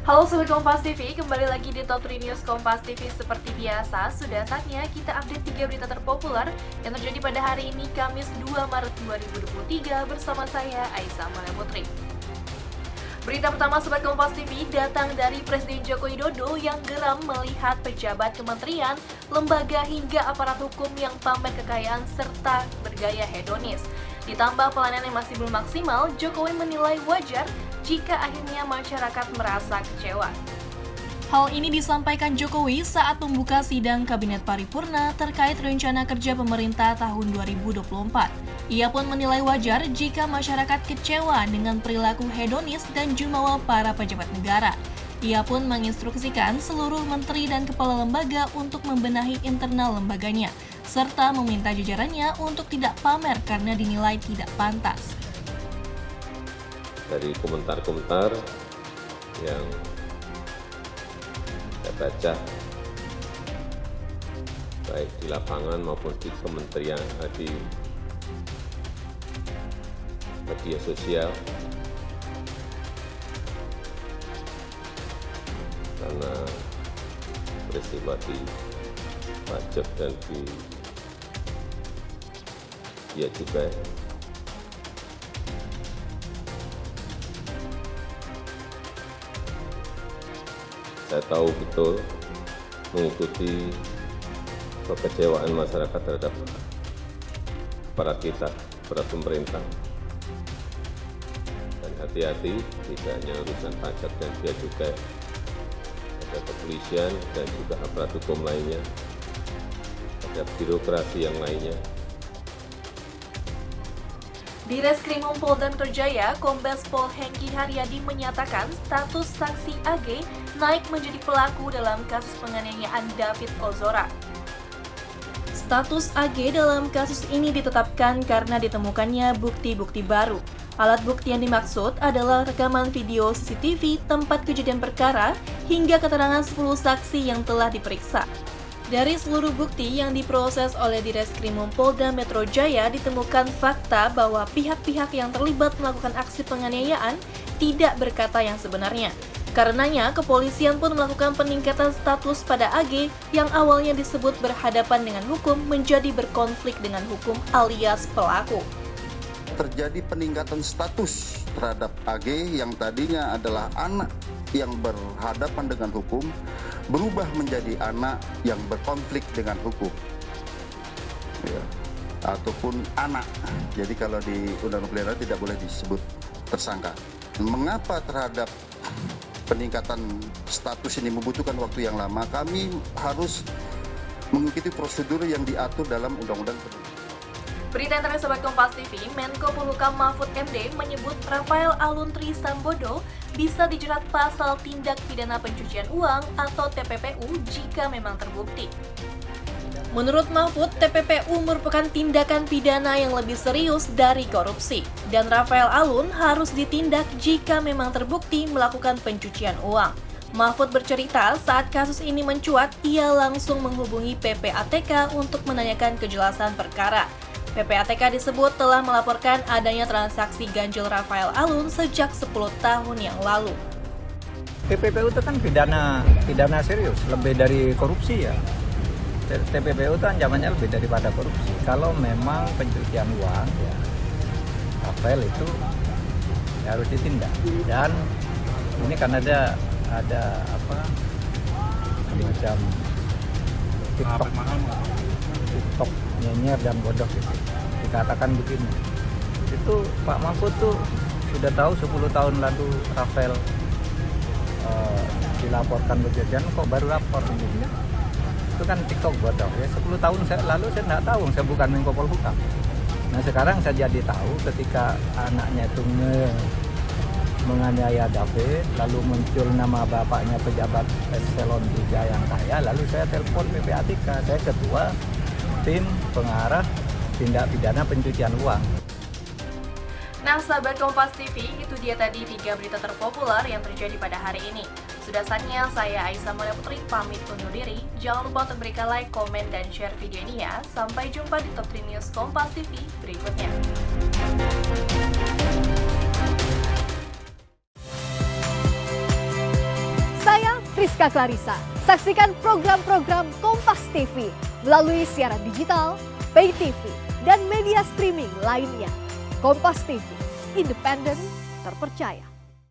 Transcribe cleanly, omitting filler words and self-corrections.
Halo Sobat Kompas TV, kembali lagi di Top 3 News Kompas TV. Seperti biasa, sudah saatnya kita update 3 berita terpopuler yang terjadi pada hari ini, Kamis 2 Maret 2023 bersama saya, Aisyah Amalia Putri. Berita pertama Sobat Kompas TV datang dari Presiden Joko Widodo yang geram melihat pejabat kementerian, lembaga hingga aparat hukum yang pamer kekayaan serta bergaya hedonis. Ditambah pelayanan yang masih belum maksimal, Jokowi menilai wajar jika akhirnya masyarakat merasa kecewa. Hal ini disampaikan Jokowi saat membuka sidang Kabinet Paripurna terkait rencana kerja pemerintah tahun 2024. Ia pun menilai wajar jika masyarakat kecewa dengan perilaku hedonis dan jumawa para pejabat negara. Ia pun menginstruksikan seluruh menteri dan kepala lembaga untuk membenahi internal lembaganya, serta meminta jajarannya untuk tidak pamer karena dinilai tidak pantas. Dari komentar-komentar yang saya baca baik di lapangan maupun di kementerian, di media sosial, karena peristiwa di pajak dan di Bia Cukai. Saya tahu betul mengikuti kekecewaan masyarakat terhadap para kita, para pemerintah. Dan hati-hati, tidak hanya urusan pajak dan bea cukai, ada kepolisian dan juga aparat hukum lainnya, ada birokrasi yang lainnya. Di Reskrimum Polda Metro Jaya, Kombes Pol Hengki Haryadi menyatakan status saksi AG naik menjadi pelaku dalam kasus penganiayaan David Ozora. Status AG dalam kasus ini ditetapkan karena ditemukannya bukti-bukti baru. Alat bukti yang dimaksud adalah rekaman video CCTV tempat kejadian perkara hingga keterangan 10 saksi yang telah diperiksa. Dari seluruh bukti yang diproses oleh Direskrimum Polda Metro Jaya ditemukan fakta bahwa pihak-pihak yang terlibat melakukan aksi penganiayaan tidak berkata yang sebenarnya. Karenanya, kepolisian pun melakukan peningkatan status pada AG yang awalnya disebut berhadapan dengan hukum menjadi berkonflik dengan hukum alias pelaku. Terjadi peningkatan status terhadap AG yang tadinya adalah anak yang berhadapan dengan hukum berubah menjadi anak yang berkonflik dengan hukum, ya, ataupun anak. Jadi kalau di Undang-Undang Pidana tidak boleh disebut tersangka. Mengapa terhadap peningkatan status ini membutuhkan waktu yang lama? Kami harus mengikuti prosedur yang diatur dalam Undang-Undang Pidana. Berita yang terakhir Sobat Kompas TV, Menko Polhukam Mahfud MD menyebut Rafael Aluntri Sambodo bisa dijerat pasal tindak pidana pencucian uang atau TPPU jika memang terbukti. Menurut Mahfud, TPPU merupakan tindakan pidana yang lebih serius dari korupsi, dan Rafael Alun harus ditindak jika memang terbukti melakukan pencucian uang. Mahfud bercerita saat kasus ini mencuat, ia langsung menghubungi PPATK untuk menanyakan kejelasan perkara. PPATK disebut telah melaporkan adanya transaksi ganjil Rafael Alun sejak 10 tahun yang lalu. TPPU itu kan pidana serius, lebih dari korupsi ya. TPPU itu ancamannya lebih daripada korupsi. Kalau memang pencucian uang, ya Rafael itu ya harus ditindak. Dan ini kan ada semacam TikTok nyenyer dan bodoh gitu. Dikatakan begini, itu Pak Mahfud tuh sudah tahu 10 tahun lalu Rafael dilaporkan pencucian, kok baru lapor gitu. Itu kan TikTok bodoh ya. 10 tahun lalu saya nggak tahu, saya bukan Menko Polhukam. Nah sekarang saya jadi tahu ketika anaknya itu menganiaya David, lalu muncul nama bapaknya pejabat eselon 3 yang kaya, lalu saya telepon PPATK, saya ketua tim pengarah tindak pidana pencucian uang. Nah, sahabat Kompas TV, itu dia tadi 3 berita terpopuler yang terjadi pada hari ini. Sudah saatnya saya Aisyah Amalia Putri pamit undur diri. Jangan lupa untuk berikan like, komen, dan share video ini ya. Sampai jumpa di Top 3 News Kompas TV berikutnya. Friska Clarissa. Saksikan program-program Kompas TV melalui siaran digital, pay TV, dan media streaming lainnya. Kompas TV, independen, terpercaya.